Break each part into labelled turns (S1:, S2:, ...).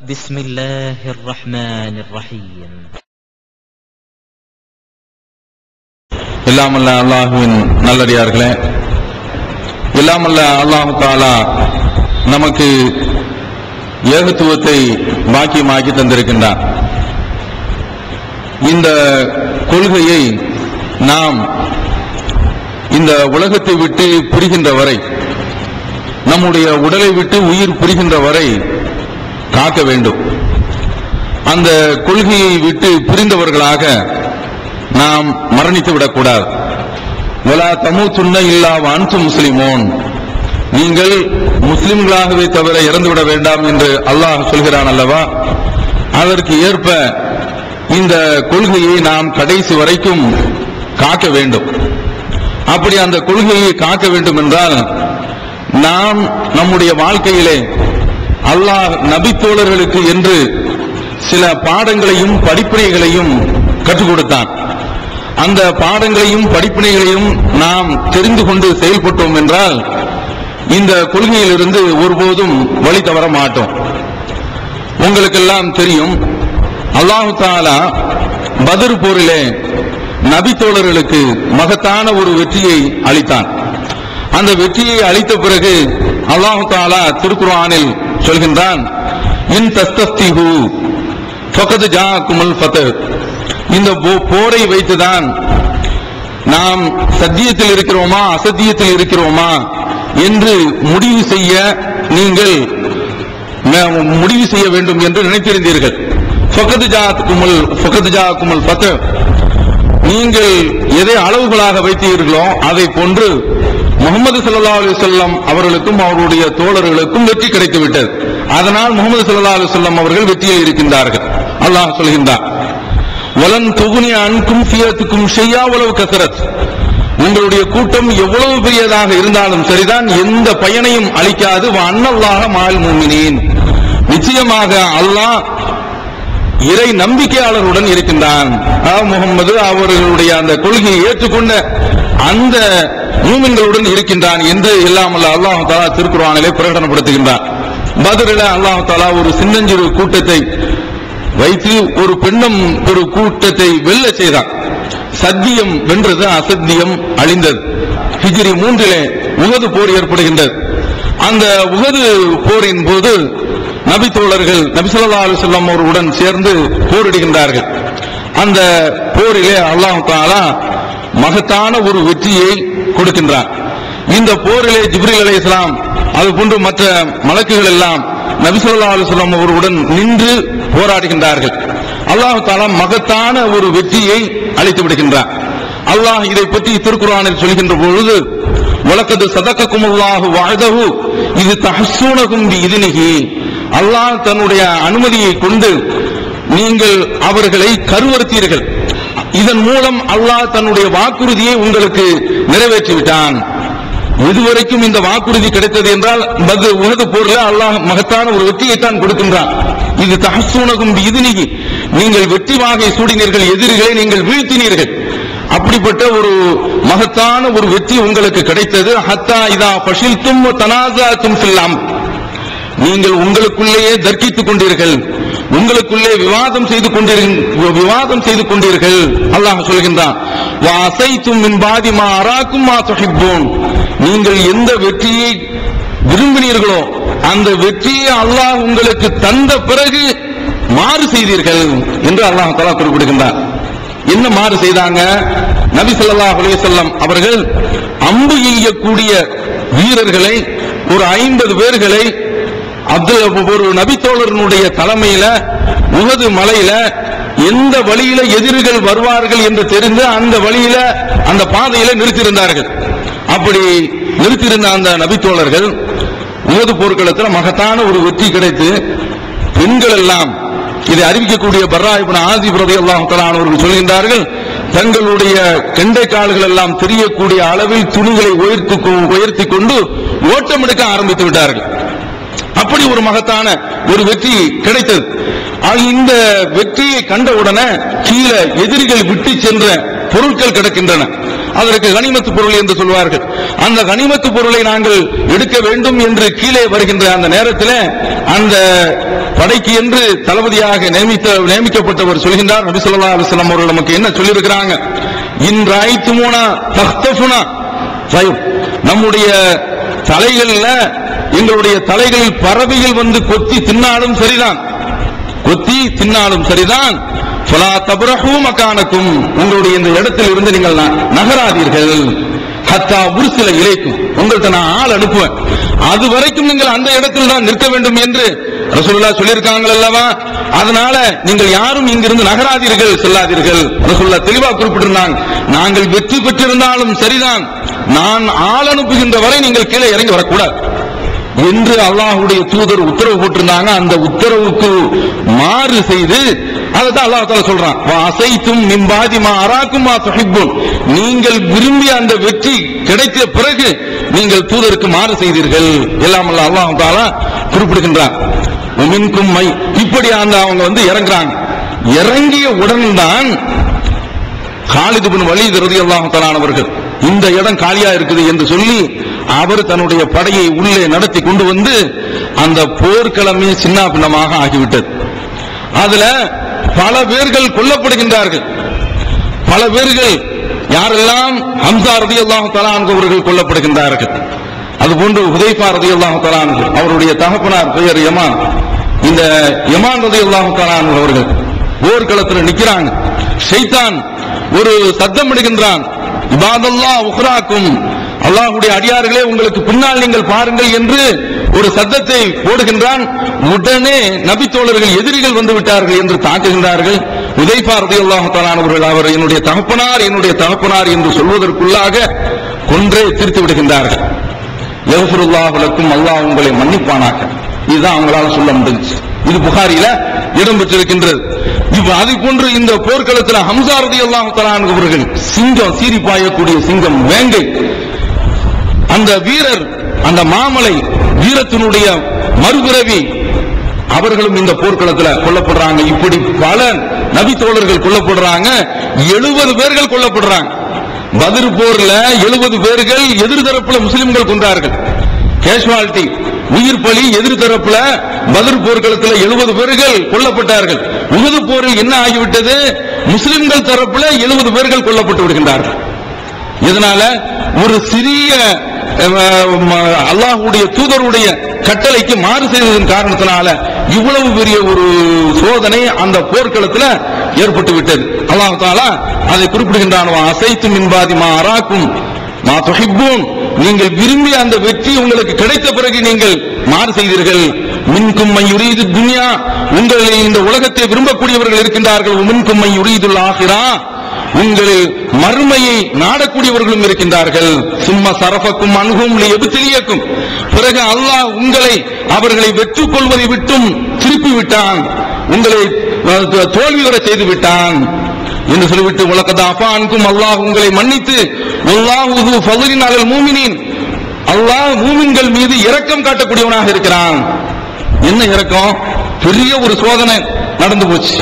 S1: بسم الله الرحمن الرحيم.
S2: எல்லாமல்ல அல்லாஹுவின் நல்லடியார்களே, எல்லாமல்ல அல்லாஹு தஆலா நமக்கு ஏகத்துவத்தை பாக்கியமாக்கி தந்திருக்கின்றான். இந்த கொள்கையை நாம் இந்த உலகத்தை விட்டு பிரிகின்ற வரை, நம்முடைய உடலை விட்டு உயிர் பிரிகின்ற வரை காக்க வேண்டும். அந்த கொள்கையை விட்டு பிரிந்தவர்களாக நாம் மரணித்து விடக்கூடாது. வலா தமூதுன்ன இல்லா வ அன்தும் முஸ்லிமூன், நீங்கள் முஸ்லிம்களாகவே தவிர இறந்துவிட வேண்டாம் என்று அல்லாஹ் சொல்கிறான் அல்லவா. அதற்கு ஏற்ப இந்த கொள்கையை நாம் கடைசி வரைக்கும் காக்க வேண்டும். அப்படி அந்த கொள்கையை காக்க வேண்டும் என்றால் நாம் நம்முடைய வாழ்க்கையிலே அல்லாஹ் நபித்தோழர்களுக்கு என்று சில பாடங்களையும் படிப்பினைகளையும் கற்றுக் கொடுத்தான். அந்த பாடங்களையும் படிப்பினைகளையும் நாம் தெரிந்து கொண்டு செயல்பட்டோம் என்றால் இந்த கொள்கையிலிருந்து ஒருபோதும் வழி தவற மாட்டோம். உங்களுக்கெல்லாம் தெரியும், அல்லாஹு தஆலா பத்ர் போரிலே நபித்தோழர்களுக்கு மகத்தான ஒரு வெற்றியை அளித்தான். அந்த வெற்றியை அளித்த பிறகு அல்லாஹு தஆலா திருக்குர்ஆனில் சொல்கின்றான், இன் தஸ்தஃப்திஹு ஃபகத் ஜாஅக்குமுல் ஃபத்ஹ். இந்த போரை வைத்துதான் நாம் சத்தியத்தில் இருக்கிறோமா அசத்தியத்தில் இருக்கிறோமா என்று முடிவு செய்ய நீங்கள் முடிவு செய்ய வேண்டும் என்று நினைத்திருந்தீர்கள். ஃபகத் ஜாஅக்குமுல் ஃபத்ஹ், நீங்கள் எதை அளவுகளாக வைத்தீர்களோ அதை போன்று முஹம்மது ஸல்லல்லாஹு அலைஹி வஸல்லம் அவர்களுக்கும் அவருடைய தோழர்களுக்கும் வெற்றி கிடைத்துவிட்டது. அதனால் முஹம்மது ஸல்லல்லாஹு அலைஹி வஸல்லம் அவர்கள் வெற்றியில் இருக்கின்றார்கள். அல்லாஹ் சொல்கின்றான், வலன் துகுனி அன்கும் ஃபியத்துக்கும் ஷையா வலவ் கஸரத். உங்களுடைய கூட்டம் எவ்வளவு பெரியதாக இருந்தாலும் சரிதான், எந்த பயனையும் அளிக்காது. வ அன்னல்லாஹ மஅல் முஃமினீன், நிச்சயமாக அல்லாஹ் இறை நம்பிக்கையாளருடன் இருக்கின்றான். முஹம்மது அவர்களுடைய அந்த கொள்கையை ஏற்றுக்கொண்ட அந்த மூமின்களுடன் இருக்கின்றான் என்று எல்லாம் அல்லாஹ் தஆலா திருக்குர்ஆனிலே பிரகடனப்படுத்துகின்றான். பத்ரிலே அல்லாஹ் தஆலா ஒரு சின்னஞ்சிறு கூட்டத்தை வைத்து ஒரு பெண்ணும் ஒரு கூட்டத்தை வெல்ல செய்தான். சத்தியம் வென்றது, அசத்தியம் அழிந்தது. ஹிஜ்ரி 3 உஹது போர் ஏற்படுகின்றது. அந்த உஹது போரின் போது நபி தோழர்கள் நபி ஸல்லல்லாஹு அலைஹி வஸல்லம் அவர்களுடன் சேர்ந்து போரிடுகின்றார்கள். அந்த போரிலே அல்லாஹ் தஆலா மகத்தான ஒரு வெற்றியை கொடுக்கின்றான். இந்த போரிலே ஜிப்ரீல் அலைஹிஸ்ஸலாம் அதுபோன்று மற்ற மலக்குகள் எல்லாம் நபி ஸல்லல்லாஹு அலைஹி வஸல்லம் அவர்களுடன் நின்று போராடுகின்றார்கள். அல்லாஹ் தஆலா மகத்தான ஒரு வெற்றியை அளித்து விடுகின்றான். அல்லாஹ் இதை பற்றி திருக்குர்ஆனில் சொல்கின்ற பொழுது, வலக்கது ஸதககுமுல்லாஹு வஅதஹு இது தஹஸ்ஸூனகும் பிஇذனிஹி, அல்லாஹ் தன்னுடைய அனுமதியை கொண்டு நீங்கள் அவர்களை கருவறுத்தீர்கள். இதன் மூலம் அல்லாஹ் தன்னுடைய வாக்குறுதியை உங்களுக்கு நிறைவேற்றிவிட்டான். இதுவரைக்கும் இந்த வாக்குறுதி கிடைத்தது என்றால் உஹது போரில் அல்லாஹ் மகத்தான ஒரு வெற்றியை தான் கொடுக்கின்றான். இது தஹஸ்ஸூனகும் பிஇذனிஹி, நீங்கள் வெற்றி வாகை சூடினீர்கள், எதிரிகளை நீங்கள் வீழ்த்தினீர்கள். அப்படிப்பட்ட ஒரு மகத்தான ஒரு வெற்றி உங்களுக்கு கிடைத்தது. ஹத்தா இதா ஃபஷில்தும் வ தனாஸஅதும் ஃபில் அம்ர், நீங்கள் உங்களுக்குள்ளேயே தர்க்கித்துக் கொண்டீர்கள், உங்களுக்குள்ளே விவாதம் செய்து கொண்டீர்கள். அல்லாஹ் சொல்கின்றான், வ அஸைதும் மின் பாதி மா அராக்கும் மா துஹிப்பூன், நீங்கள் எந்த வெற்றியை விரும்பினீர்களோ அந்த வெற்றியை அல்லாஹ் உங்களுக்கு தந்த பிறகு மாறு செய்தீர்கள் என்று அல்லாஹ் தஆலா குறிப்பிடுகின்றார். என்ன மாறு செய்தாங்க? நபி ஸல்லல்லாஹு அலைஹி வஸல்லம் அவர்கள் அம்பு எய்யக்கூடிய வீரர்களை ஒரு 50 பேர்களை ஒரு நபித்தோழர்களுடைய தலைமையில உஹது மலையில எந்த வழியில எதிரிகள் வருவார்கள் என்று தெரிந்து அந்த வழியில அந்த பாதையில நிறுத்தியிருந்தார்கள். அப்படி நிறுத்தியிருந்த அந்த நபித்தோழர்கள் உஹது போர்க்களத்தில் மகத்தான ஒரு வெற்றி கிடைத்து பெண்கள் எல்லாம் இதை அறிவிக்கக்கூடிய பர்ரா இப்னு ஆசிப் ரலியல்லாஹு தஆலா அவர்கள் சொல்கின்றார்கள், தங்களுடைய கெண்டை கால்கள் எல்லாம் தெரியக்கூடிய அளவில் துணிகளை உயர்த்தி கொண்டு ஓட்டம் எடுக்க ஆரம்பித்து விட்டார்கள். அப்படி ஒரு மகத்தான ஒரு வெற்றி கிடைத்தது. இந்த வெற்றியை கண்டவுடனே கீழே எதிரிகள் விட்டு சென்ற பொருட்கள் கிடக்கின்றன. அதற்கு கனிமத்து பொருள் என்று சொல்வார்கள். அந்த கனிமத்து பொருளை நாங்கள் எடுக்க வேண்டும் என்று கீழே வருகின்ற அந்த நேரத்தில் அந்த படைக்கு என்று தளபதியாக நியமிக்கப்பட்டவர் சொல்கின்றார், நபி ஸல்லல்லாஹு அலைஹி வஸல்லம் அவர்கள் நமக்கு என்ன சொல்லியிருக்கிறாங்க, இன் ராய்துமுனா தக்தஃபுனா ஃபைப், நம்முடைய தலைகள்ல எங்களுடைய தலைகளில் பறவைகள் வந்து கொத்தி தின்னாலும் சரிதான், கொத்தி தின்னாலும் சரிதான், ஃபலா தப்ரஹு மகானக்கும், உங்களுடைய இந்த இடத்தில் இருந்து நீங்கள் நகராதீர்கள், ஹத்தா உர்சில இலைக்கும், உங்கள்கிட்ட நான் ஆள் அனுப்புவேன், அது வரைக்கும் நீங்கள் அந்த இடத்தில் தான் நிற்க வேண்டும் என்று ரசூலுல்லாஹ் சொல்லியிருக்காங்க அல்லவா. அதனால நீங்கள் யாரும் இங்கிருந்து நகராதீர்கள், செல்லாதீர்கள். ரசூலுல்லாஹ் தெளிவாக குறிப்பிட்டிருந்தாங்க, நாங்கள் வெற்றி பெற்றிருந்தாலும் சரிதான், நான் ஆள் அனுப்புகின்ற வரை நீங்கள் கீழே இறங்கி வரக்கூடாது என்று அல்லாஹ்வுடைய தூதர் உத்தரவு போட்டிருந்தாங்க. அந்த உத்தரவுக்கு மாறு செய்து அதைத்தான் அல்லாஹ் தஆலா சொல்றான், வஅஸைதும் மின் பாதி மா அராக்கும் மா துஹிப்பூன், நீங்கள் விரும்பிய அந்த வெற்றி கிடைத்த பிறகு நீங்கள் தூதருக்கு மாறு செய்தீர்கள் எல்லாம் அல்லாஹ் தஆலா குறிப்பிடுகின்றான். மின்கும் மை, இப்படி அந்த அவங்க வந்து இறங்குறாங்க. இறங்கிய உடன்தான் காலித் இப்னு வலீத் ரலியல்லாஹு தஆலா அவர்கள் இந்த இடம் காலியா இருக்குது என்று சொல்லி அவர் தன்னுடைய படையை உள்ளே நடத்தி கொண்டு வந்து அந்த போர்க்களமே சின்ன பின்னமாக ஆகிவிட்டது. அதுல பல பேர்கள் கொல்லப்படுகின்றார்கள். பல பேர்கள் யாரெல்லாம் ஹம்சா ரலியல்லாஹு தஆலா அவர்கள் கொல்லப்படுகின்றார்கள். அதுபோன்று ஹுதைஃபா ரலியல்லாஹு தஆலா அவருடைய தகப்பனார் பெயர் யமான். இந்த யமான் ரலியல்லாஹு தஆலா அவர்கள் போர்க்களத்தில் நிற்கிறாங்க. ஷைத்தான் ஒரு சத்தம் இடுகின்றான், இபாதல்லாஹ் உக்ராக்கும், அல்லாஹ்வுடைய அடியார்களே உங்களுக்கு பின்னால் நீங்கள் பாருங்கள் என்று ஒரு சத்தத்தை போடுகின்றான். உடனே நபி தோழர்கள் எதிரிகள் வந்து விட்டார்கள் என்று தாக்குகின்றார்கள். ஹுதைஃபா ரலியல்லாஹு தஆலா அவர்கள் அவர் என்னுடைய தகப்பனார் என்று சொல்வதற்குள்ளாக கொன்றே தீர்த்து விடுகின்றார்கள். யக்ஃபிருல்லாஹு லக்கும், அல்லாஹ் உங்களை மன்னிப்பானாக, இதுதான் அவங்களால சொல்ல முடிஞ்சு. இது புகாரில இடம்பெற்றிருக்கின்றது. அதை போன்று இந்த போர்க்களத்தில் ஹம்சா ரலியல்லாஹு தஆலா அவர்கள் சிங்கம், சீறி பாயக்கூடிய சிங்கம், வேங்கை, அந்த வீரர், அந்த மாமலை வீரத்தினுடைய மறுபிறவி, அவர்களும் இந்த போர்க்களத்தில் கொல்லப்படுறாங்க. இப்படி பல நபி தோழர்கள் கொல்லப்படுறாங்க. 70 பேர்கள் கொல்லப்படுறாங்க. பத்ர் போர்ல 70 பேர்கள் எதிர்தரப்புல முஸ்லிம்கள் கொண்டார்கள். கேஷுவாலிட்டி, உயிர் பலி எதிர்தரப்புல பத்ர் போர்க்களத்தில் 70 பேர்கள் கொல்லப்பட்டார்கள். உஹது போரில் என்ன ஆகிவிட்டது, முஸ்லிம்கள் தரப்புல 70 பேர்கள் கொல்லப்பட்டு விடுகின்றார்கள். இதனால ஒரு சிறிய அல்லாஹ்வுடைய தூதருடைய கட்டளைக்கு மாறு செய்ததன் காரணத்தினால இவ்வளவு பெரிய ஒரு சோதனை அந்த போர்க்களத்தில் ஏற்பட்டு விட்டது. அல்லாஹ் தஆலா அதை குறிப்பிடுகின்றான், வஅஸைதும் மின் பாதி மா அராக்கும் மா துஹிப்பூன், நீங்கள் விரும்பிய அந்த வெற்றி உங்களுக்கு கிடைத்த பிறகு நீங்கள் மாறு செய்தீர்கள். மின்கும் மை யுரீது துன்யா, உங்களில் இந்த உலகத்தை விரும்பக்கூடியவர்கள் இருக்கின்றார்கள். மின்கும் மை யுரீதுல் ஆகிரா, உங்களில் மறுமையை நாடக்கூடியவர்களும் இருக்கின்றார்கள். சும்மா சரஃபக்கும் அன்ஹும் லியப்தலியக்கும், பிறகு அல்லாஹ் உங்களை அவர்களை வெற்றி கொள்வதை விட்டும் திருப்பி விட்டான், உங்களை தோல்வி வர செய்து விட்டான் என்று சொல்லிவிட்டு வலகத் அஃபா அன்கும், அல்லாஹ் உங்களை மன்னித்து, வல்லாஹு து ஃபضலின் அலல் மூமினீன், அல்லாஹ் மூமின்கள் மீது இரக்கம் காட்டக்கூடியவனாக இருக்கிறான். என்ன இரக்கம், பெரிய ஒரு சோதனை நடந்து போச்சு.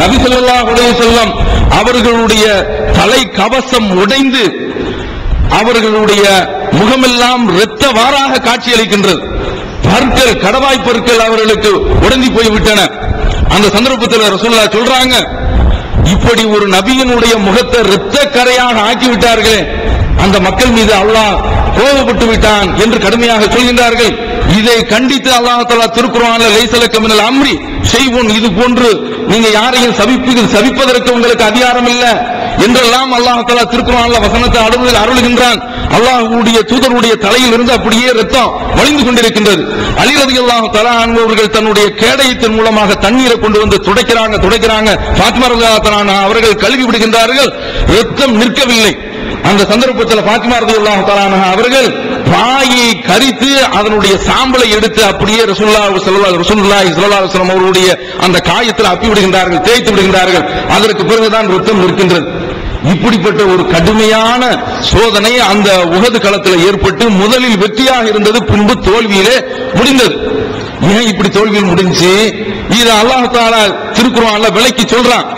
S2: நபி ஸல்லல்லாஹு அலைஹி வஸல்லம் அவர்களுடைய தலை கவசம் உடைந்து அவர்களுடைய முகமெல்லாம் இரத்த வாராக காட்சியளிக்கின்றது. பற்கள், கடவாய் பற்கள் அவர்களுக்கு உடைந்து போய்விட்டன. அந்த சந்தர்ப்பத்தில் ரசூலுல்லாஹ் சொல்றாங்க, இப்படி ஒரு நபியினுடைய முகத்தை இரத்த கரையாக ஆக்கிவிட்டார்களே, அந்த மக்கள் மீது அல்லாஹ் கோபப்பட்டு விட்டான் என்று கடுமையாக சொல்கின்றார்கள். இதை கண்டித்து அல்லாஹ் தஆலா திருக்குர்ஆன்ல லைஸலக மினல் அம்ரி ஷைஉன், இது போன்று நீங்க யாரையும் சபிப்பதற்கு உங்களுக்கு அதிகாரம் இல்லை என்றெல்லாம் அல்லாஹ் தஆலா திருக்குர்ஆன்ல வசனத்தை அருளுகின்றான். அல்லாஹ்வுடைய தூதருடைய தலையில் இருந்து அப்படியே ரத்தம் வழிந்து கொண்டிருக்கின்றது. அலி ரலியல்லாஹு தஆலா அவர்கள் தன்னுடைய கேடயத்தின் மூலமாக தண்ணீரை கொண்டு வந்து துடைக்கிறாங்க. ஃபாத்திமா ரலியல்லாஹு தஆலா அவர்கள் கழுவி விடுகின்றார்கள். ரத்தம் நிற்கவில்லை. அந்த சந்தர்ப்பத்தில் ஃபாத்திமா ரலியல்லாஹு தஆலா அவர்கள் பாயை கரித்து அதனுடைய சாம்பலை எடுத்து அப்படியே ரசூலுல்லாஹி ஸல்லல்லாஹு அலைஹி வஸல்லம் அவருடைய அந்த காயத்தில் அப்பி விடுகின்றார்கள், தேய்த்து விடுகின்றார்கள். அதற்கு பிறகுதான் ரத்தம் நிற்கின்றது. இப்படிப்பட்ட ஒரு கடுமையான சோதனை அந்த உஹது களத்தில் ஏற்பட்டு முதலில் வெற்றியாக இருந்தது, பின்பு தோல்வியிலே முடிந்தது. ஏன் இப்படி தோல்வியில் முடிஞ்சு, இது அல்லாஹ் தஆலா திருக்குர்ஆன்ல விளக்கி சொல்றான்.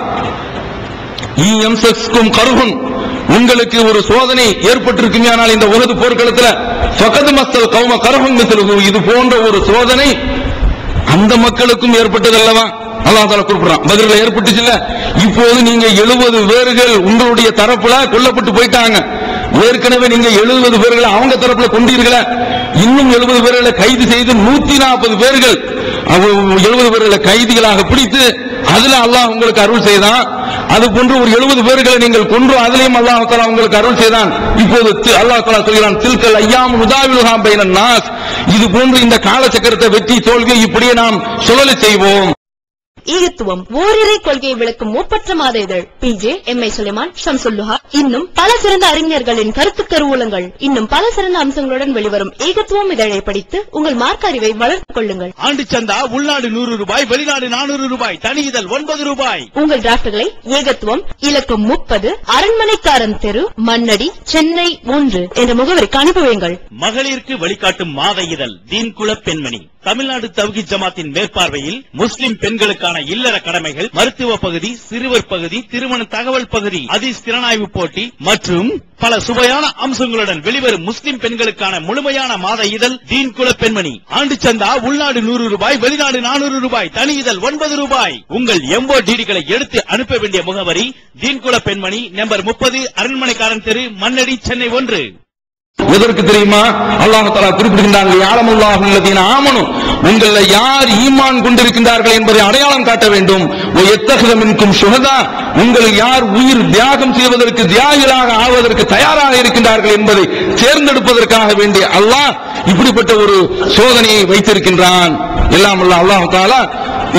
S2: யம்சஸ்கும் கர்ஹுன், உங்களுக்கு ஒரு சோதனை ஏற்பட்டிருக்குமே, ஆனால் இந்த உஹது போர்க்களத்தில் ஃபகத் மஸ்ஸல் கௌம கரஹும் மிஸ்லுஹு, இது போன்ற ஒரு சோதனை அந்த மக்களுக்கும் ஏற்பட்டது அல்லவா? அல்லாஹ் தஆலா குறிப்பிடுறான். பத்ரில் ஏற்பட்டுச்சுல. இப்போது நீங்க 70 பேர்கள் உங்களுடைய தரப்புல கொல்லப்பட்டு போயிட்டாங்க. ஏற்கனவே நீங்க 70 பேர்களை அவங்க தரப்புல கொண்டீர்கள, இன்னும் 70 பேர்களை கைது செய்து 140 பேர்கள் 70 பேர்களை கைதிகளாக பிடித்து அதுல அல்லாஹ் உங்களுக்கு அருள் செய்தான். அது போன்று ஒரு 70 பேர்களை நீங்கள் கொன்று அதிலேயும் அல்லாஹ் தஆலா உங்களுக்கு அருள் செய்தான். இப்போது அல்லாஹ் தஆலா சொல்கிறான், தில்கல் அய்யாமு நுதாவிலுஹா பைனன் நாஸ், இது போன்று இந்த காலச்சக்கரத்தை வெற்றி தோல்வி இப்படியே நாம் சுழல செய்வோம்.
S3: ஈகத்துவம் ஓரிரை கொள்கையை விளக்கும் ஒப்பற்ற மாத இதழ் PJ MI சுலைமான், ஷம்சுல்லுஹா, இன்னும் பல சிறந்த அறிஞர்களின் கருத்து கருவூலங்கள், இன்னும் பல சிறந்த அம்சங்களுடன் வெளிவரும் ஈகத்துவம் இதழை படித்து உங்கள் மார்க்க அறிவை வளர்த்துக் கொள்ளுங்கள்.
S4: ஆண்டு சந்தா உள்நாடு 100 ரூபாய், வெளிநாடு 400 ரூபாய், தனி இதழ் 9 ரூபாய்.
S3: உங்கள் டிராப்ட்களை ஏகத்துவம் இலக்கம் 30 அரண்மனைக்காரன் தெரு, மண்ணடி, சென்னை 3 என்ற முகவரிக்கு அனுப்புவீங்கள்.
S4: மகளிருக்கு வழிகாட்டும் மாத இதழ் தீன்குல பெண்மணி, தமிழ்நாடு தவ்ஹீத் ஜமாத்தின் மேற்பார்வையில் முஸ்லிம் பெண்களுக்கான இல்லற கடமைகள், மருத்துவ பகுதி, சிறுவர் பகுதி, திருமண தகவல் பகுதி, ஹதீஸ் திறனாய்வு போட்டி மற்றும் பல சுவையான அம்சங்களுடன் வெளிவரும் முஸ்லிம் பெண்களுக்கான முழுமையான மாத இதழ் தீன்குல பெண்மணி. ஆண்டு சந்தா உள்நாடு 100 ரூபாய், வெளிநாடு 400 ரூபாய், தனி இதழ் 9 ரூபாய். உங்கள் MODDகளை எடுத்து அனுப்ப வேண்டிய முகவரி தீன்குல பெண்மணி, நம்பர் 30, அரண்மனைக்காரன் தெரு, மண்ணடி, சென்னை 1.
S2: எதற்கு தெரியுமா? அல்லாஹ் தஆலா குறிப்பிடுகின்றான், யஅலமுல்லாஹு அல்லதீன ஆமனு, உங்களை யார் ஈமான் கொண்டிருக்கின்றார்கள் என்பதை அடையாளம் காட்ட வேண்டும். வயத்தஹித மின்கும் ஷுஹதா, உங்கள் யார் உயிர் தியாகம் செய்வதற்கு தியாகிகளாக ஆவதற்கு தயாராக இருக்கின்றார்கள் என்பதை தேர்ந்தெடுப்பதற்காக வேண்டி அல்லாஹ் இப்படிப்பட்ட ஒரு சோதனையை வைத்திருக்கின்றான். எல்லாம் அல்லாஹ் தஆலா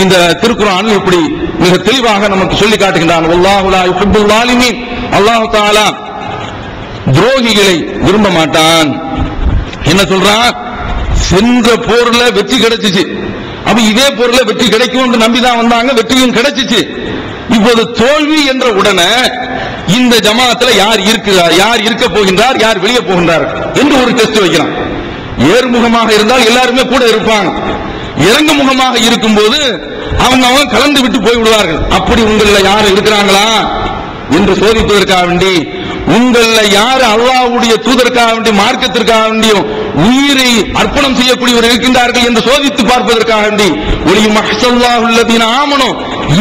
S2: இந்த திருக்குர்ஆனில் இப்படி மிக தெளிவாக நமக்கு சொல்லி காட்டுகின்றான். வல்லாஹு லா யுஹிப்புல் ஸாலிமீன், அல்லாஹ் தஆலா துரோகிகளை விரும்ப மாட்டான். என்ன சொல்றான்? சென்ற போர்ல வெற்றி கிடைச்சிச்சு, அப்ப இதே போர்ல வெற்றி கிடைக்கும் நம்பிதான் வந்தாங்க, வெற்றியும் கிடைச்சிச்சு. இப்போது தோல்வி என்ற உடனே இந்த ஜமாத்துல யார் இருக்கிறார், யார் இருக்க போகின்றார், யார் வெளியே போகின்றார் என்று ஒரு டெஸ்ட் வைக்கிறான். ஏறுமுகமாக இருந்தால் எல்லாருமே கூட இருப்பாங்க, இறங்கு முகமாக இருக்கும் போது அவங்க கலந்து விட்டு போய் விடுவார்கள். அப்படி உங்கள யார் இருக்கிறாங்களா என்று சோதிப்பதற்காக வேண்டி, உங்கள யார் அல்லாஹ்வுடைய தூதருக்காக வேண்டி, மார்க்கத்திற்காக வேண்டியும் உயிரை அர்ப்பணம் செய்யக்கூடியவர் இருக்கின்றார்கள் என்று சோதித்து பார்ப்பதற்காக வேண்டி, ஒலி மஹ்ஸல்லாஹு அல்லதீன ஆமனு,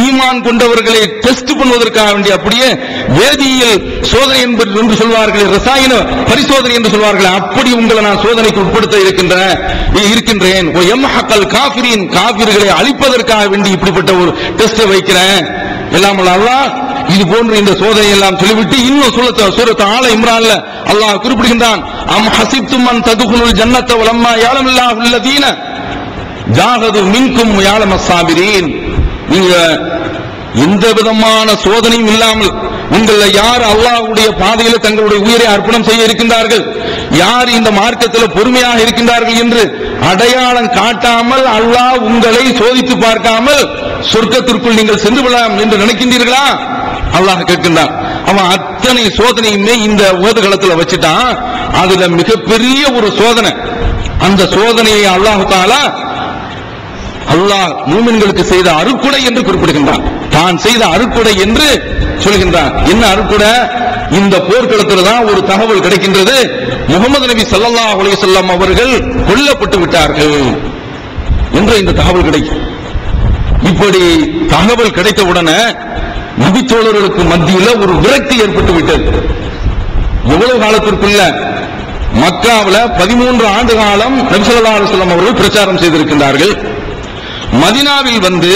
S2: ஈமான் கொண்டவர்களை டெஸ்ட் பண்ணுவதற்காக வேண்டி, அப்படியே வேதியியல் சோதனை என்று சொல்வார்கள், ரசாயன பரிசோதனை என்று சொல்வார்கள், அப்படி உங்களை நான் சோதனைக்கு உட்படுத்த இருக்கின்றேன். யம்ஹகல் காஃபிரீன், காஃபிர்களை அழிப்பதற்காக வேண்டி இப்படிப்பட்ட ஒரு டெஸ்ட் வைக்கிறேன். எல்லாம் அல்லாஹ் இது போன்று இந்த சோதனை எல்லாம் சொல்லிவிட்டு இன்னும் சூரத் ஆல இம்ரான்ல அல்லாஹ் குறிப்பிடுகின்றான், அம் ஹஸிப்தும் அன் ததுகுலுல் ஜன்னத வலம்மா யஅலமுல்லாஹு அல்லதீன ஜாஹது மின்கும் வயஅலமஸ் ஸாபிரீன், நீங்க எந்த விதமான சோதனையும் இல்லாமல் உங்களை யார் அல்லாஹ்வுடைய பாதையில் தங்களுடைய உயிரை அர்ப்பணம் செய்ய இருக்கின்றார்கள், யார் இந்த மார்க்கத்தில் பொறுமையாக இருக்கின்றார்கள் என்று அடையாளம் காட்டாமல் அல்லாஹ் உங்களை சோதித்து பார்க்காமல் சொர்க்கத்திற்குள் நீங்கள் சென்று விடலாம் என்று நினைக்கின்றீர்களா? அல்லாஹ் கேட்கின்றான். அவன் அத்தனை சோதனையுமே இந்த ஓதுகளத்தில் வச்சுட்டான். அதுல மிகப்பெரிய ஒரு சோதனை, அந்த சோதனையை அல்லாஹ் தஆலா மூமின்களுக்கு செய்த அருட்கொடை என்று குறிப்பிடுகின்றான். தான் செய்த அருட்கொடை என்று சொல்கின்றான். என்ன அருட்கொடை? இந்த போர்க்களத்தில் தான் ஒரு தகவல் கிடைக்கின்றது, முகமது நபி ஸல்லல்லாஹு அலைஹி வஸல்லம் அவர்கள் கொல்லப்பட்டு விட்டார்கள் என்று இந்த தகவல் கிடைக்கும். இப்படி தகவல் கிடைத்த உடனே நபித்தோழர்களுக்கு மத்தியில் ஒரு விரக்தி ஏற்பட்டு விட்டது. எவ்வளவு காலத்திற்குள்ள? மக்காவில் 13 ஆண்டு காலம் நபி ஸல்லல்லாஹு அலைஹி வஸல்லம் அவர்கள் பிரச்சாரம் செய்திருக்கின்றார்கள். மதீனாவில் வந்து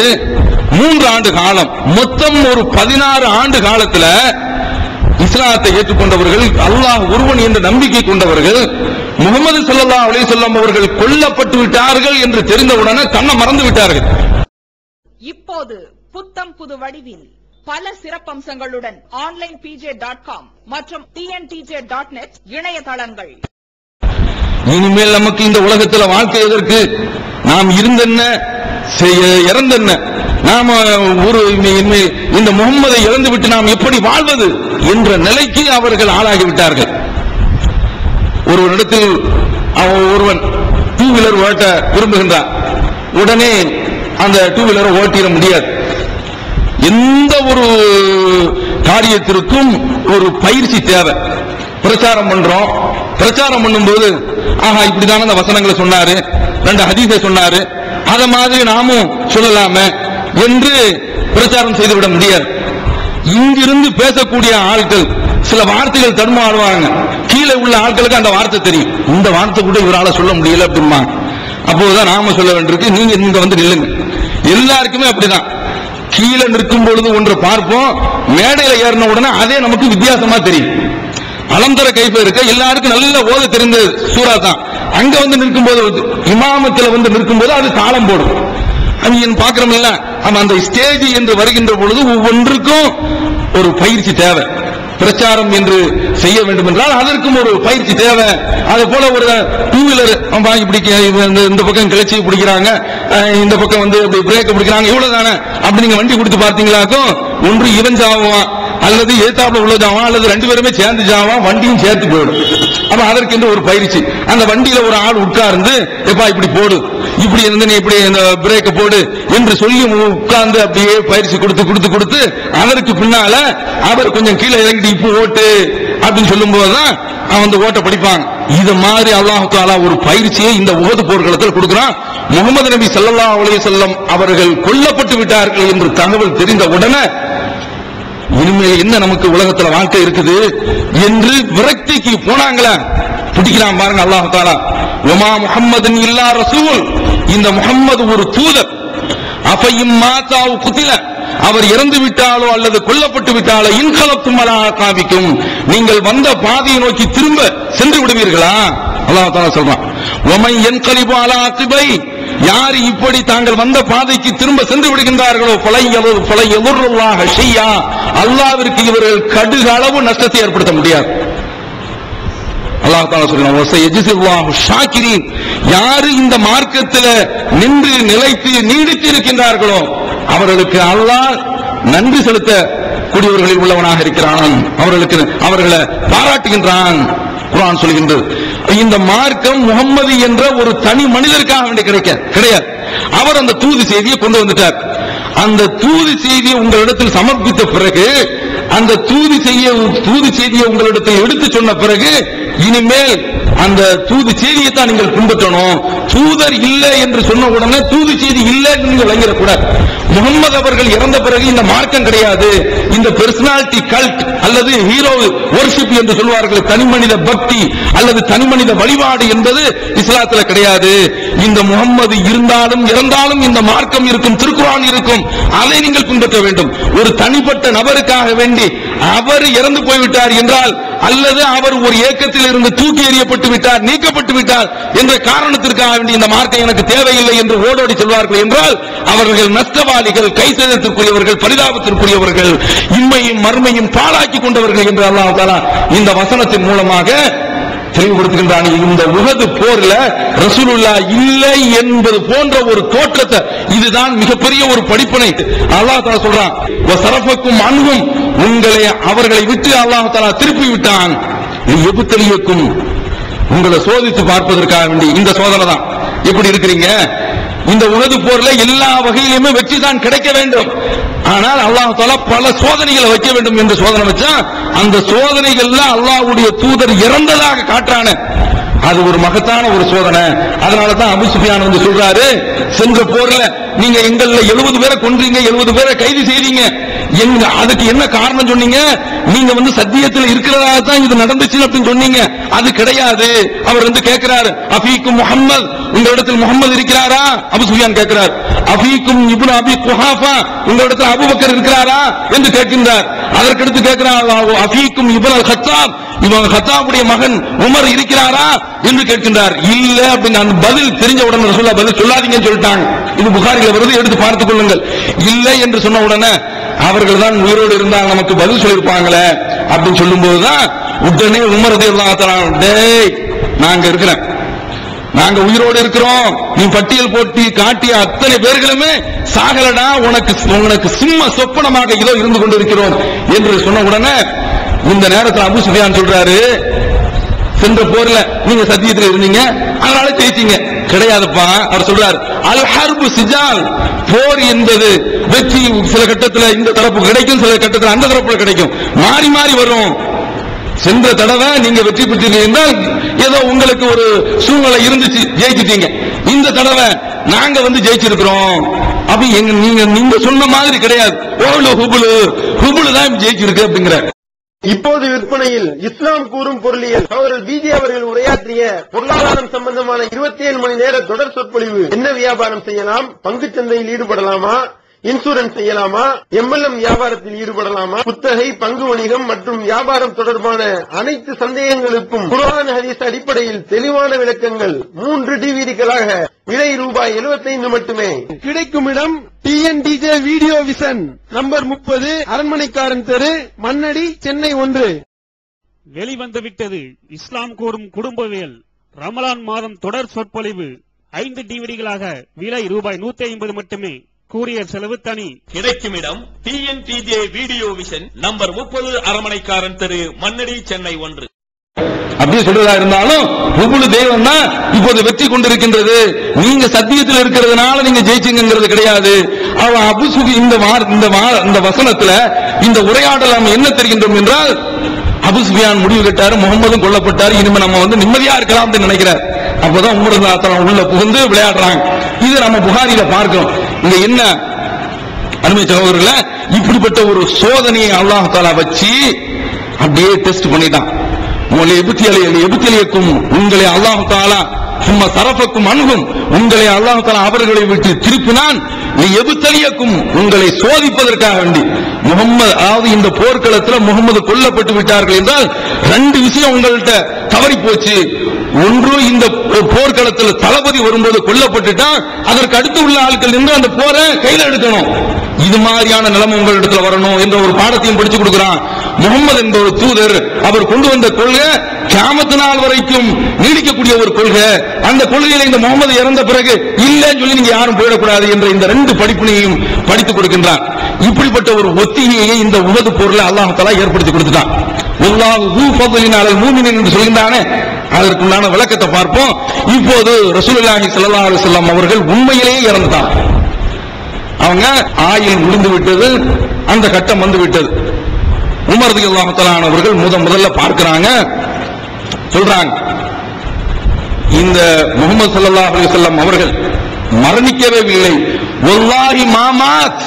S2: 3 ஆண்டு காலம், மொத்தம் ஒரு 16 ஆண்டு காலத்தில் இஸ்லாத்தை ஏற்றுக்கொண்டவர்கள், அல்லாஹ் ஒருவன் என்ற நம்பிக்கை கொண்டவர்கள், முகமது ஸல்லல்லாஹு அலைஹி வஸல்லம் அவர்கள் கொல்லப்பட்டு விட்டார்கள் என்று தெரிந்தவுடனே தன்னை மறந்து விட்டார்கள்.
S5: இப்போது புத்தம் புது வடிவில் பல சிறப்பம்சங்களுடன் onlinepj.com மற்றும் tntj.net இணையதளங்கள்.
S2: இனிமேல் நமக்கு இந்த உலகத்தில் வாழ்க்கை எதற்கு? நாம் இருந்தென்ன இறந்தென்ன? நாம ஒரு இந்த முகம்மதை இழந்துவிட்டு நாம் எப்படி வாழ்வது என்ற நிலைக்கு அவர்கள் ஆளாகிவிட்டார்கள். ஒருவரிடத்தில் ஒருவன் 2 வீலர் ஓட்ட விரும்புகின்றான். உடனே அந்த 2 வீலரை ஓட்டிட முடியாது. எந்த ஒரு காரியத்திற்கும் ஒரு பயிற்சி தேவை. பிரச்சாரம் பண்றோம், பிரச்சாரம் பண்ணும்போது ஆஹா இப்படிதான அந்த வசனங்களை சொன்னாரு, 2 ஹதீஸை சொன்னாரு, அத மாதிரி நாமும் சொல்லலாமே என்று பிரச்சாரம் செய்துவிட முடியாது. இங்கிருந்து பேசக்கூடிய ஆட்கள் சில வார்த்தைகள் தடுமாறுவாங்க. கீழே உள்ள ஆட்களுக்கு அந்த வார்த்தை தெரியும், இந்த வார்த்தை கூட இவரால சொல்ல முடியல அப்படிமா. அப்போதுதான் நாம சொல்ல வேண்டியிருக்கு, நீங்க இங்க வந்து நில்லுங்க. எல்லாருக்குமே அப்படிதான். கீழே நிற்கும் பொழுது ஒன்று பார்ப்போம், மேடையில ஏறின உடனே அதே நமக்கு வித்தியாசமா தெரியும். அலந்தர கைஃப இருக்க எல்லாருக்கும் நல்ல ஓத தெரிந்த சூரா தான். அங்க வந்து நிற்கும் போது இமாமத்துல வந்து நிற்கும் போது அது தாளம் போடும். அவங்க பாக்குறோம் இல்ல, அந்த ஸ்டேஜ் என்று வருகின்ற பொழுது ஒவ்வொன்றுக்கும் ஒரு பயிற்சி தேவை. பிரச்சாரம் என்று செய்ய வேண்டும் என்றால் அதற்கும் ஒரு பயிற்சி தேவை. அது போல ஒரு 2 வீலர் இப்படி இந்த பக்கம் கிளச்சி பிடிக்கிறாங்க, இந்த பக்கம் வந்து பிரேக் பிடிக்கிறாங்க, இவ்வளவுதானே. அப்படி நீங்க வண்டி கொடுத்து பார்த்தீங்களாக்கும் ஒன்று இவன் ஜாவான், அல்லது ஏத்தாப்புல உள்ள ஜாவான், அல்லது 2 பேருமே சேர்ந்து ஜாவான், வண்டியும் சேர்த்து போயிடும். அப்ப அதற்கு ஒரு பயிற்சி. அந்த வண்டியில ஒரு ஆள் உட்கார்ந்து எப்பா இப்படி போடு, இப்படி இருந்து நீ இப்படி இந்த பிரேக்க போடு என்று சொல்லி உட்கார்ந்து அப்படியே பயிற்சி கொடுத்து கொடுத்து கொடுத்து அதற்கு பின்னால அவர் கொஞ்சம் கீழே இறங்கிட்டு இப்போ ஓட்டு அப்படின்னு சொல்லும் போதுதான் அவன் ஓட்ட படிப்பாங்க. இது மாதிரி அல்லாஹ் தஆலா ஒரு பயிற்சியை இந்த உஹது போர்க்களத்தில் கொடுக்கிறான். முகமது நபி ஸல்லல்லாஹு அலைஹி வஸல்லம் அவர்கள் கொல்லப்பட்டு விட்டார்கள் என்று தகவல் தெரிந்த உடனே இனிமேல் என்ன நமக்கு உலகத்துல வாழ்க்கை இருக்குது என்று விரக்திக்கு போனாங்களா, பிடிக்கிறான் பாருங்க அல்லாஹ் தஆலா. வமா முஹம்மதுன் இல்லா ரசூல், இந்த முஹம்மது ஒரு தூதர். அஃபையும் மாதாவு குதில, அவர் இறந்து விட்டாலோ அல்லது கொல்லப்பட்டு விட்டாலோ இன்கலத்தும் அலா காபிக்கும், நீங்கள் வந்த பாதையை நோக்கி திரும்ப சென்று விடுவீர்களா? அல்லாஹ் தஆலா சொல்றான், வமை யன்கலிபு அலா அகிபை, யார் இப்படி தாங்கள் வந்த பாதைக்கு திரும்ப சென்று விடுகின்றார்களோ ஃபலையதுர்ருல்லாஹ ஷையா, அல்லாஹ்விற்கு இவர்கள் கடுகு அளவு நஷ்டத்தை ஏற்படுத்த முடியாது. அல்லாஹ் தஆலா சொல்றான், வஸயஜ்ஸில்லாஹு ஷாக்கிரீன், யார் இந்த மார்க்கத்தில் நின்று நிலைத்து நீடித்து இருக்கின்றார்களோ அவர்களுக்கு அல்லாஹ் நன்றி செலுத்த கூடியவர்களில் உள்ளவனாக இருக்கிறான், அவர்களை பாராட்டுகின்றான். குர்ஆன் சொல்கின்றது. இந்த மார்க்கம் முகம்மது என்ற ஒரு தனி மனிதருக்காக வேண்டி கிடையாது. அவர் அந்த தூது செய்தியை கொண்டு வந்துட்டார். அந்த தூது செய்தியை உங்களிடத்தில் சமர்ப்பித்த பிறகு, அந்த தூது செய்தியை உங்களிடத்தில் எடுத்து சொன்ன பிறகு இனிமேல் அந்த தூது செய்தியை தான் நீங்கள் பின்பற்றணும். தூதர் இல்லை என்று சொன்ன உடனே தூது செய்தி இல்லை என்று நீங்கள் விளங்கிடக்கூடாது. முகம்மது அவர்கள் இறந்த பிறகு இந்த மார்க்கம் கிடையாது. இந்த பெர்சனாலிட்டி கல்ட் அல்லது ஹீரோ வொர்ஷிப் என்று சொல்வார்கள், தனிமனித பக்தி அல்லது தனிமனித வழிபாடு என்பது இஸ்லாத்துல கிடையாது. இந்த முகம்மது இருந்தாலும் இறந்தாலும் இந்த மார்க்கம் இருக்கும், திருக்குர்ஆன் இருக்கும், அதை நீங்கள் பின்பற்ற வேண்டும். ஒரு தனிப்பட்ட நபருக்காக வேண்டி அவர் இறந்து போய்விட்டார் என்றால், அல்லது அவர் ஒரு இயக்கத்தில் இருந்து தூக்கி எறியப்பட்டு விட்டார், நீக்கப்பட்டு விட்டார் என்ற காரணத்திற்காக வேண்டி இந்த மார்க்கம் எனக்கு தேவையில்லை என்று ஓடோடி சொல்வார்கள் என்றால் அவர்கள் நஷ்டவாளிகள், கைசேதத்திற்குரியவர்கள், பரிதாபத்திற்குரியவர்கள், இம்மையும் மறுமையும் பாழாக்கி கொண்டவர்கள் என்று அல்லாஹ் தஆலா இந்த வசனத்தின் மூலமாக தெளிவுபடுத்துகின்றான். இந்த உஹது போர்ல ரசூலுல்லாஹ் இல்லை என்பது போன்ற ஒரு தோற்றத்தை, இதுதான் மிகப்பெரிய ஒரு படிப்பினை. அல்லாஹ் தஆலா சொல்றான், வஸரஃபக்கும் அன்ஹும், உங்களை அவர்களை விட்டு அல்லாஹ் தஆலா திருப்பி விட்டான். எபுத்தலியக்கும், உங்களை சோதித்து பார்ப்பதற்காக வேண்டி. இந்த சோதனை தான். எப்படி இருக்கிறீங்க? இந்த உஹது போர்ல எல்லா வகையிலுமே வெற்றி தான் கிடைக்க வேண்டும். ஆனால் அல்லாஹ் தஆலா பல சோதனைகளை வைக்க வேண்டும் என்று சோதனை வச்சா, அந்த சோதனைகள்ல அல்லாஹ்வுடைய தூதர் இறந்ததாக காட்டுறானே, அது ஒரு மகத்தான ஒரு சோதனை. அதனால தான் அபூ சுஃபியான் வந்து சொல்றாரு, சென்ற போர்ல நீங்க எங்கள்ல 70 பேரை கொன்றீங்க, 70 பேரை கைது செய்தீங்க, அதுக்கு என்ன காரணம் சொன்னீங்க? நீங்க வந்து சத்தியத்தில் இருக்கிறதா தான் இது நடந்துச்சு அப்படின்னு சொன்னீங்க. அது கிடையாது. அவர் வந்து கேட்கிறாரு, அஃபீக்கும் முஹம்மது, உங்களிடத்தில் முகம்மது இருக்கிறாரா? அபூ சுஃபியான் கேட்கிறார். அஃபீக்கும் இப்னு அபி குஹாஃபா, உங்களிடத்தில் அபூபக்கர் இருக்கிறாரா என்று கேட்கின்றார். அதற்கடுத்து கேட்கிறார், அஃபீக்கும் இப்னு அல் கத்தாப், இவங்க கத்தாபுடைய மகன் உமர் இருக்கிறாரா என்று கேட்கின்றார். இல்ல அப்படின்னு அந்த பதில் தெரிஞ்ச உடனே ரசூலுல்லாஹ் பதில் சொல்லாதீங்கன்னு சொல்லிட்டாங்க. இது புகாரில வருது, எடுத்து பார்த்துக் கொள்ளுங்கள். இல்லை என்று சொன்ன உடனே அவர்கள் தான் உயிரோடு இருந்தால் நமக்கு பதில் சொல்லியிருப்பாங்களே அப்படின்னு சொல்லும் போதுதான் உடனே உமர் ரலியல்லாஹு தஆலா, டேய் நாங்க இருக்கிறேன், நாங்க உயிரோடு இருக்கிறோம், நீ பட்டியல் போட்டு காட்டிய அத்தனை பேர்களுமே சாகலடா, உனக்கு சிம்ம சொப்பனமாக இதோ இருந்து கொண்டிருக்கிறோம் என்று சொன்ன உடனே இந்த நேரத்தில் அபூ சுஃபியான் சொல்றாரு, சென்ற போர்ல நீங்க சத்தியத்தில் இருந்தீங்க, அதனால ஜெயிச்சீங்க. கிடையாதுப்பா. அவர் சொல்றார், அல் ஹர்பு சிஜால், போர் என்பது வெற்றி சில கட்டத்தில் இந்த தரப்பு கிடைக்கும், சில கட்டத்தில் அந்த தரப்புல கிடைக்கும், மாறி மாறி வரும். சென்ற தடவை நீங்க வெற்றி பெற்றீங்க என்றால் ஏதோ உங்களுக்கு ஒரு சூழ்நிலை இருந்துச்சு, ஜெயிச்சிட்டீங்க. இந்த தடவை நாங்க ஜெயிச்சிருக்கிறோம். அப்ப நீங்க சொன்ன மாதிரி கிடையாது, ஹுபுலு தான் ஜெயிச்சிருக்கு அப்படிங்கிற.
S6: இப்போது விற்பனையில் இஸ்லாம் கூறும் பொருளியல் அவர்கள் பிஜே அவர்கள் உரையாற்றிய பொருளாதாரம் சம்பந்தமான 27 மணி நேர தொடர் சொற்பொழிவு. என்ன வியாபாரம் செய்யலாம், பங்குச் சந்தையில் ஈடுபடலாமா, இன்சூரன்ஸ் செய்யலாமா, MLM வியாபாரத்தில் ஈடுபடலாமா, குத்தகை, பங்கு வணிகம் மற்றும் வியாபாரம் தொடர்பான அனைத்து சந்தேகங்களுக்கும் குர்ஆன் ஹதீஸ் அடிப்படையில் தெளிவான விளக்கங்கள் 3 டிவிடிகளாக விலை ரூபாய் 75 மட்டுமே. கிடைக்கும் இடம் TNTJ வீடியோ விஷன், நம்பர் 30, அரண்மனைக்காரன் தெரு, மண்ணடி, சென்னை 1.
S7: வெளிவந்துவிட்டது இஸ்லாம் கூறும் குடும்பவியல் ரமலான் மாதம் தொடர் சொற்பொழிவு 5 டிவிடிகளாக விலை ரூபாய் 150 மட்டுமே. கூரியர் செலவு தனி. கிடைக்கும் இடம் TNTJ வீடியோ விஷன், நம்பர் 30, அரண்மனைக்காரன் தெரு, மண்ணடி, சென்னை 1.
S2: அப்படி சொல்றதா இருந்தாலும் ஹுபுலு தெய்வம் தான் இப்போது வெற்றி கொண்டிருக்கின்றது. நீங்க சத்தியத்தில் இருக்கிறதுனால நீங்க ஜெயிச்சுங்கிறது கிடையாது. அவன் அபுசுபி இந்த வசனத்துல இந்த உரையாடல் நம்ம என்ன தெரிகின்றோம் என்றால், அபுசுபியான் முடிவு கட்டாரு, முகமதும் கொல்லப்பட்டாரு, இனிமே நம்ம நிம்மதியா இருக்கலாம் நினைக்கிறார். அப்பதான் உமர் ரலியல்லாஹு உள்ள புகுந்து விளையாடுறாங்க. இது நம்ம புகாரில பார்க்கிறோம். இங்க என்ன அருமை சகோதரர்களே, இப்படிப்பட்ட ஒரு சோதனையை அல்லாஹ் தஆலா வச்சு அப்படியே டெஸ்ட் பண்ணிட்டான். எபுத்தியலியக்கும் உங்களை அல்லாஹ் தஆலா சும்மா சரஃபக்கும் அன்ஹும் உங்களை அல்லாஹ் தஆலா அவர்களை விட்டு திருப்பினான். எபுத்தலியக்கும் உங்களை சோதிப்பதற்காக வேண்டி. முகம்மது அதாவது இந்த போர்க்களத்தில் முகம்மது கொல்லப்பட்டு விட்டார்கள் என்றால் 2 விஷயம் உங்கள்கிட்ட தவறி போச்சு. ஒன்று, இந்த போர்க்களத்தில் தளபதி வரும்போது கொல்லப்பட்டுட்டா அதற்கு அடுத்து உள்ள ஆட்கள் நின்று அந்த போரை கையில் எடுக்கணும். இது மாதிரியான நிலைமை உங்களிடத்தில் வரணும் என்ற ஒரு பாடத்தையும் படிச்சு கொடுக்கிறான். முகமது என்ற ஒரு தூதர் அவர் கொண்டு வந்த கொள்கை கியாமத் நாள் வரைக்கும் நீடிக்கக்கூடிய ஒரு கொள்கை. அந்த கொள்கையில இந்த முகமது இறந்த பிறகு இல்லைன்னு சொல்லி நீங்க யாரும் போயிடக்கூடாது என்ற இந்த 2 படிப்பினையும் படித்துக் கொடுக்கின்றார். இப்படிப்பட்ட ஒரு ஒத்திகையை இந்த உஹது போர்ல அல்லாஹ் தஆலா ஏற்படுத்தி கொடுத்துட்டான். அல்லாஹ் ஸூ ஃபضலின் அலல் மூமினீன் என்று சொல்கின்றானே, அதற்குண்டான விளக்கத்தை பார்ப்போம். இப்போது ரசூலுல்லாஹி ஸல்லல்லாஹு அலைஹி வஸல்லம் அவர்கள் உண்மையிலேயே இறந்துட்டாங்க. அவங்க ஆயுள் முடிந்து விட்டது, அந்த கட்டம் வந்து விட்டது. உமர் ரலியல்லாஹு தஆலா அவர்கள் முதல்ல பார்க்கிறாங்க, சொல்றாங்க, இந்த முஹம்மது ஸல்லல்லாஹு அலைஹி வஸல்லம் அவர்கள் மரணிக்கவே இல்லை, வல்லாஹி மாமாத்,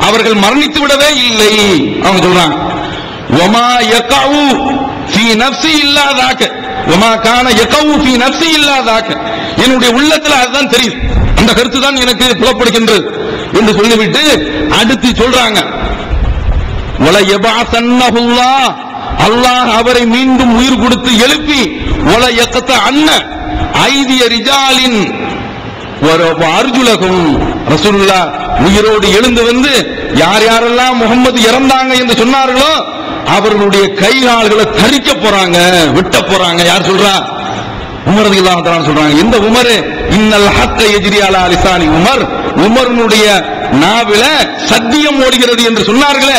S2: அவர்கள் மரணித்து விடவே இல்லை. அவங்க சொல்றாங்க, வமா யகஉ ஃபீ நஃப்ஸி இல்லா ذاك வமா கான யகஉ ஃபீ நஃப்ஸி இல்லா ذاك, என்னுடைய உள்ளத்தில் அதுதான் தெரியுது, அந்த கருத்து தான் எனக்கு புலப்படுகின்றது என்று சொல்லிவிட்டு அடுத்து சொல்றாங்க, வல யபஅஸன்னஹுல்லாஹ், அல்லாஹ் அவரை மீண்டும் உயிர் கொடுத்து எழுப்பி, வல யக்த அன்ன ஐதிய ரிஜாலின் அர்ஜுலகும், ரசூலுல்லாஹ் உயிரோடு எழுந்து வந்து யார் யாரெல்லாம் முகமது இறந்தாங்க என்று சொன்னார்களோ அவர்களுடைய கை கால்களை தரிக்க போறாங்க, வெட்ட போறாங்க. யார் சொல்றா? உமர் ரலியல்லாஹு தஆலா சொல்றாங்க. இந்த உமர் இன்னல் ஹக்க யஜ்ரி அலா லிசானி உமர், உமருடைய நாவில சத்தியம் ஓடுகிறது என்று சொன்னார்களே,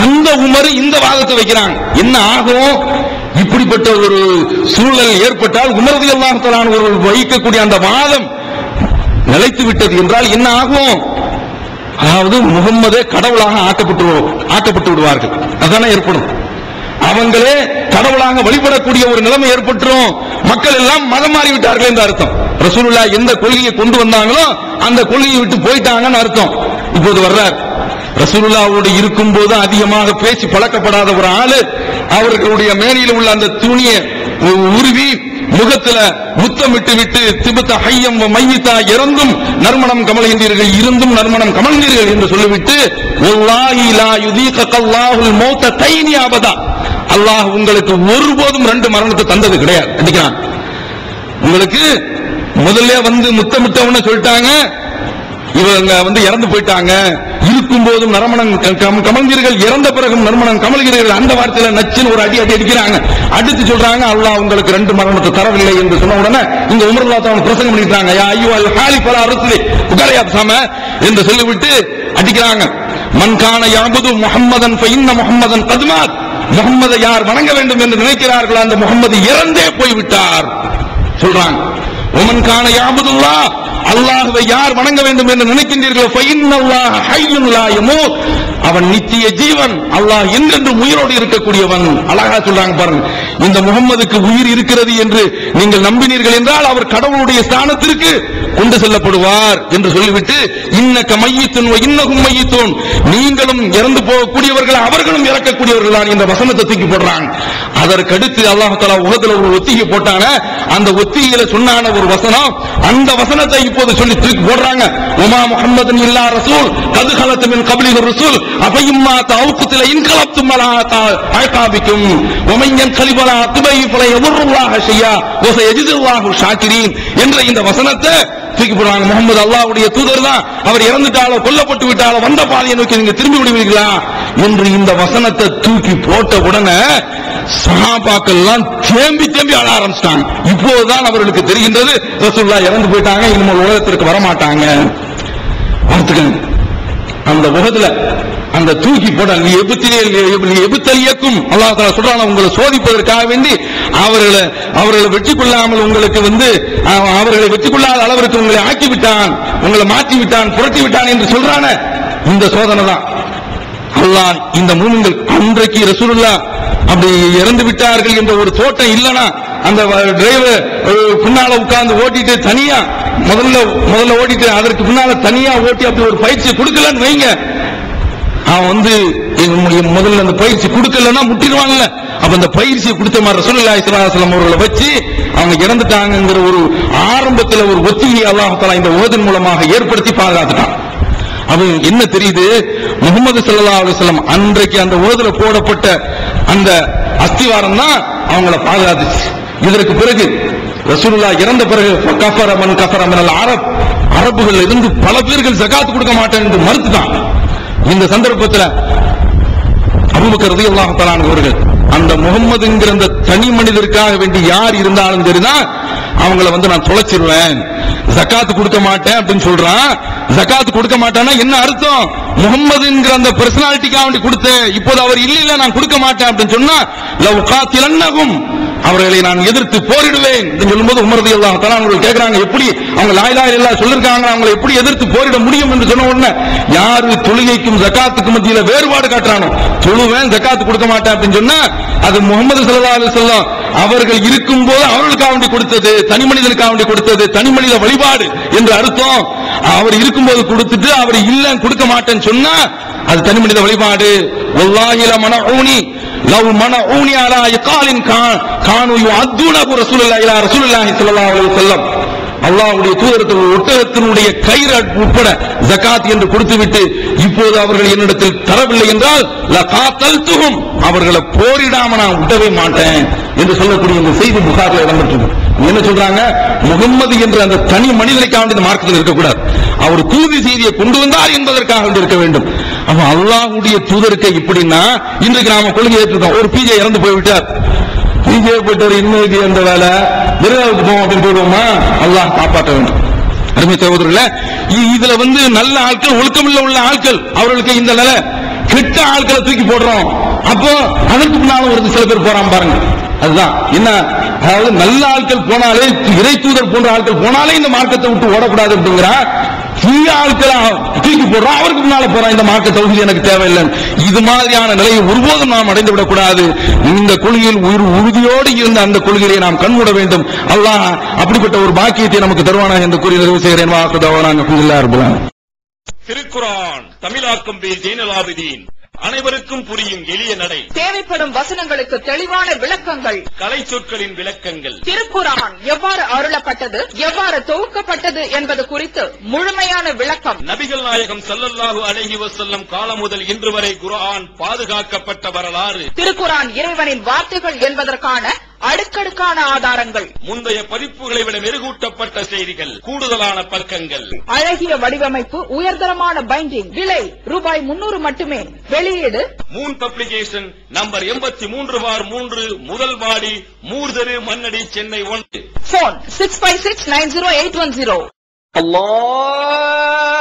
S2: அந்த உமர் இந்த வாதத்தை வைக்கிறாங்க. என்ன ஆகும்? இப்படிப்பட்ட ஒரு சூழல் ஏற்பட்டால் உமர் ரலியல்லாஹு தஆலா அவர்கள் வைக்கக்கூடிய அந்த வாதம் நிலைத்து விட்டது என்றால் என்ன ஆகும்? அதாவது முகம்மதே கடவுளாக ஆக்கப்பட்டு விடுவார்கள். அதானே ஏற்படும். அவங்களே கடவுளாக வழிபடக்கூடிய ஒரு நிலைமை ஏற்பட்டுரும். மக்கள் எல்லாம் மதம் மாறிவிட்டார்கள் என்று அர்த்தம். ரசூலுல்லாஹ் எந்த கொள்கையை கொண்டு வந்தாங்களோ அந்த கொள்கையை விட்டு போயிட்டாங்கன்னு அர்த்தம். இப்போது வர்றார், ரசூலுல்லாஹ்வோடு இருக்கும் போது அதிகமாக பேசி பழக்கப்படாத ஒரு ஆளு அவர்களுடைய மேனியில் உள்ள அந்த துணியை உருவி முகத்துல முத்தமிட்டு விட்டு திபுத்த ஹய்யம் மையித்தா, இறந்தும் நறுமணம் கமழ்கின்றீர்கள், இருந்தும் நறுமணம் கமழ்ந்தீர்கள் என்று சொல்லிவிட்டு, வல்லாஹி லா யுதீகல்லாஹுல் மௌத தைனி அபதா, அல்லாஹ் உங்களுக்கு ஒருபோதும் 2 மரணத்தை தந்தது கிடையாது. அடிக்கிறான். உங்களுக்கு முதல்ல வந்து முத்தமிட்டவன்னு சொல்லிட்டாங்க, இவங்க இறந்து போயிட்டாங்க, இருக்கும் போதும் நறுமணம் கமழ்ந்தீர்கள், இறந்த பிறகும் நறுமணம் கமழ்கிறீர்கள், அந்த வார்த்தையில நச்சுன்னு ஒரு அடி அடிக்கிறாங்க. அடுத்து சொல்றாங்க, அல்லாஹ் உங்களுக்கு 2 மரணத்தை தரவில்லை என்று சொன்ன உடனே இங்க உமர் ரலியல்லாஹு தஆலா பிரசங்கம் பண்ணிட்டாங்க, யா அய்யுல் ஹாலிஃப் அலா ரசூலி உகரையாத் சம என்று சொல்லிவிட்டு அடிக்கிறாங்க. மன் கான யஅபுது முஹம்மதன் ஃபஇன்ன முஹம்மதன் கத் மாத், முஹம்மதை யார் வணங்க வேண்டும் என்று நினைக்கிறார்களோ அந்த முஹம்மது இறந்தே போய்விட்டார் சொல்றாங்க. உமன் கான யாபுதுல்லாஹ், அல்லாஹ்வை யார் வணங்க வேண்டும் என்று நினைக்கின்றீர்களோ ஃபஇன்னல்லாஹ ஹய்யுன் லா யமூத், அவன் நித்திய ஜீவன், அல்லாஹ் என்றென்றும் உயிரோடு இருக்கக்கூடியவன். அழகா சொல்றாங்க பாருங்க. இந்த முகம்மதுக்கு உயிர் இருக்கிறது என்று நீங்கள் நம்பினீர்கள் என்றால் அவர் கடவுளுடைய ஸ்தானத்திற்கு கொண்டு செல்லப்படுவார் என்று சொல்லிவிட்டு இன்னக மையித்துன் வ இன்னஹும் மையித்துன், நீங்களும் இறந்து போகக்கூடியவர்கள் அவர்களும் இறக்கக்கூடியவர்கள் தான் என்ற வசனத்தை தூக்கி போடுறாங்க. அதற்கடுத்து அல்லாஹ் தஆலா உஹதுல ஒரு ஒத்திகை போட்டான, அந்த ஒத்திகையில சொன்னான ஒரு வசனம், அந்த வசனத்தை இப்போது சொல்லி தூக்கி போடுறாங்க. உமா முஹம்மதுன் இல்லா ரசூல் கத் கலத் மின் கப்லிஹி ரசூல் அஃபைம்மா தஅவுகுத்தில இன்கலப்தும் அலா அகாபிக்கும் வமன் கலிபலா துபை ஃபல யதுருல்லாஹ ஷையா வ சயஜிதுல்லாஹு ஷாக்கிரீன் என்ற இந்த வசனத்தை தூக்கி போடுறாங்க. முகமது அல்லாஹ்வுடைய தூதர் தான், அவர் இறந்துட்டாலோ கொல்லப்பட்டு விட்டாலோ வந்த பாதையை நோக்கி நீங்க திரும்பி விடுவீர்களா என்று இந்த வசனத்தை தூக்கி போட்ட உடனே சஹாபாக்கள் எல்லாம் தேம்பி தேம்பி அழ ஆரம்பிச்சிட்டாங்க. இப்போதுதான் அவர்களுக்கு தெரிகின்றது ரசூலுல்லாஹ் இறந்து போயிட்டாங்க, இனிமேல் உலகத்திற்கு வரமாட்டாங்க. அந்த உலகத்துல அந்த தூக்கி போட எபுத்தலியக்கும் அல்லாஹ் தஆலா சொல்றாங்க, உங்களை சோதிப்பதற்காக வேண்டி அவர்களை வெற்றி கொள்ளாமல் உங்களுக்கு அவர்களை வெற்றி கொள்ளாத அளவிற்கு உங்களை ஆக்கி விட்டான், உங்களை மாற்றி விட்டான், புரட்டி விட்டான் என்று சொல்றான இந்த சோதனை தான். அல்லாஹ் இந்த மூமின்கள் அன்றைக்கு ரசூலுல்லாஹ் அப்படி இறந்து விட்டார்கள் என்ற ஒரு தோட்டம் இல்லனா, அந்த டிரைவர் பின்னால உட்கார்ந்து ஓட்டிட்டு தனியா முதல்ல ஓட்டிட்டு அதற்கு பின்னால தனியா ஓட்டி அப்படி ஒரு பயிற்சி கொடுக்கலன்னு வைங்க, அவன் முதல்ல அந்த பயிற்சி கொடுக்கலன்னா முட்டிடுவாங்கல்ல. அப்ப அந்த பயிற்சியை கொடுத்த மாதிரி ரசூலுல்லாஹி ஸல்லல்லாஹு அலைஹி வஸல்லம் அவர்களை வச்சு அவங்க இறந்துட்டாங்கிற ஒரு ஆரம்பத்தில் ஒரு ஒத்திகையை அல்லாஹ் தஆலா இந்த உஹதின் மூலமாக ஏற்படுத்தி பாதுகாத்துட்டான். அது என்ன தெரியுது, முஹம்மது ஸல்லல்லாஹு அலைஹி வஸல்லம் அன்றைக்கு அந்த உஹதுல போடப்பட்ட அந்த அஸ்திவாரம் தான் அவங்கள பாதுகாத்துச்சு. இதற்கு பிறகு ரசூலுல்லாஹ் இறந்த பிறகு கஃபர மன் கஃபர மினல் அரப், அரபுகள் இருந்து பல பேர்கள் ஜகாத் கொடுக்க மாட்டேன் என்று மறுத்துட்டான். இந்த சந்தர்ப்பத்தில் அபூபக்கர் ரலியல்லாஹு தஆலா அவர்கள் அந்த முகம்மதுங்கிற அந்த தனி மனிதருக்காக வேண்டி யார் இருந்தாலும் தெரியுதான் அவங்கள நான் தொலைச்சிருவேன், ஜகாத் கொடுக்க மாட்டேன் அப்படின்னு சொல்றான். ஜகாத் கொடுக்க மாட்டேன்னா என்ன அர்த்தம்? முகம்மதுங்கிற அந்த பர்சனாலிட்டிக்காக வேண்டி கொடுத்த, இப்போது அவர் இல்ல நான் கொடுக்க மாட்டேன் அப்படின்னு சொன்னா லவ் காத்திலன்னஹும், அவர்களை நான் எதிர்த்து போரிடுவேன் என்று சொல்லும்போது உமர் ரலியல்லாஹு தஆலா அவர்கள் கேட்கிறாங்க, எப்படி அவங்க லா இலாஹ இல்லல்லாஹ் சொல்லிருக்காங்க, அவங்களை எப்படி எதிர்த்து போரிட முடியும் என்று சொன்ன உடனே யாரு தொழுகைக்கும் ஜகாத்துக்கும் மத்தியில வேறுபாடு காட்டுறானோ, தொழுவேன் ஜகாத் கொடுக்க மாட்டேன் அப்படின்னு சொன்னா அது முஹம்மது ஸல்லல்லாஹு அலைஹி வஸல்லம் அவர்கள் இருக்கும்போது அவர்களுக்காக வேண்டி கொடுத்தது, தனி மனிதனுக்காக வேண்டி கொடுத்தது, தனி மனித வழிபாடு என்று அர்த்தம். அவர் இருக்கும்போது கொடுத்துட்டு அவர் இல்ல கொடுக்க மாட்டேன்னு சொன்னா அது தனி மனித வழிபாடு. வல்லாஹி லமனஊனி லவ் மனஊனி அலா இகாலின் கானு யுஅதுனஹு ரசூலுல்லாஹி இலா ரசூலுல்லாஹி ஸல்லல்லாஹு அலைஹி வஸல்லம், அல்லாஹ்வுடைய தூதருக்கு ஒட்டகத்தினுடைய கயிறு உட்பட ஜகாத் என்று கொடுத்துவிட்டு இப்போது அவர்கள் என்னிடத்தில் தரவில்லை என்றால் லகாத்தல்துஹும், அவர்களை போரிடாம நான் விடவே மாட்டேன் என்று சொல்லக்கூடிய இந்த செய்தி புகாரில் இடம்பெற்றது. என்ன சொல்றாங்க, முகம்மது என்ற அந்த தனி மனிதனுக்காக இந்த மார்க்கத்தில் இருக்கக்கூடாது, அவர் தூது செய்தியை கொண்டு வந்தார் என்பதற்காக இருக்க வேண்டும். அவன் அல்லாஹ்வுடைய தூதருக்கு இப்படின்னா இன்றைக்கு நாம கொள்கை ஏற்றிருக்கோம். ஒரு பிஜே இறந்து போய்விட்டார், பிஜே போயிட்டு இன்னைக்கு அந்த வேலை விருதாவுக்கு போவோம் அப்படின்னு போயிடுவோமா? அல்லாஹ் காப்பாற்ற வேண்டும். அருமை சகோதரர்களே, இதுல நல்ல ஆட்கள், ஒழுக்கமில்ல உள்ள ஆட்கள், அவர்களுக்கு இந்த நிலை, கெட்ட ஆட்களை தூக்கி போடுறோம். அப்போ அதற்கு முன்னாலும் ஒரு சில பேர் போறான் பாருங்க, அதுதான் என்ன, அதாவது நல்ல ஆட்கள் போனாலே, இறை தூதர் போன்ற ஆட்கள் போனாலே இந்த மார்க்கத்தை விட்டு ஓடக்கூடாது அப்படிங்கிறா. தீய ஆட்களை தூக்கி போடுறோம், அவருக்கு முன்னால போறான், இந்த மார்க்க தௌஹீத் எனக்கு தேவையில்லை. இது மாதிரியான நிலையை ஒருபோதும் நாம் அடைந்து விடக்கூடாது. இந்த கொள்கையில் உறுதியோடு இருந்த அந்த கொள்கையை நாம் கண்மூட வேண்டும். அல்லாஹ் அப்படிப்பட்ட ஒரு பாக்கியத்தை நமக்கு தருவானாக என்று கூறி நிறைவு செய்கிறேன்.
S8: திருக்குர்ஆன் தமிழாக்கம் பி ஜெய்னுல் ஆபிதீன். அனைவருக்கும் புரியும் எளிய நடை,
S5: தேவைப்படும் வசனங்களுக்கு தெளிவான விளக்கங்கள்,
S8: கலை சொற்களின் விளக்கங்கள்,
S5: திருக்குர்ஆன் எவ்வாறு அருளப்பட்டது, எவ்வாறு தொகுக்கப்பட்டது என்பது குறித்து முழுமையான விளக்கம்.
S8: நபிகள் நாயகம் ஸல்லல்லாஹு அலைஹி வஸல்லம் காலம் முதல் இன்று வரை குர்ஆன் பாதுகாக்கப்பட்ட வரலாறு,
S5: திருக்குர்ஆன் இறைவனின் வார்த்தைகள் என்பதற்கான அடுக்கடுக்கான ஆதாரங்கள்,
S8: முந்தைய பதிப்புகளை விட மெருகூட்டப்பட்ட செய்திகள், கூடுதலான பக்கங்கள்,
S5: அழகிய வடிவமைப்பு, உயர்தரமான பைண்டிங். விலை ₹300 மட்டுமே. வெளியீடு
S8: மூன் பப்ளிகேஷன், நம்பர் 83/3, முதல் வாடி, மூர்தரு, மண்ணடி, சென்னை 1.
S5: போன் 65690810.
S8: அல்லாஹ்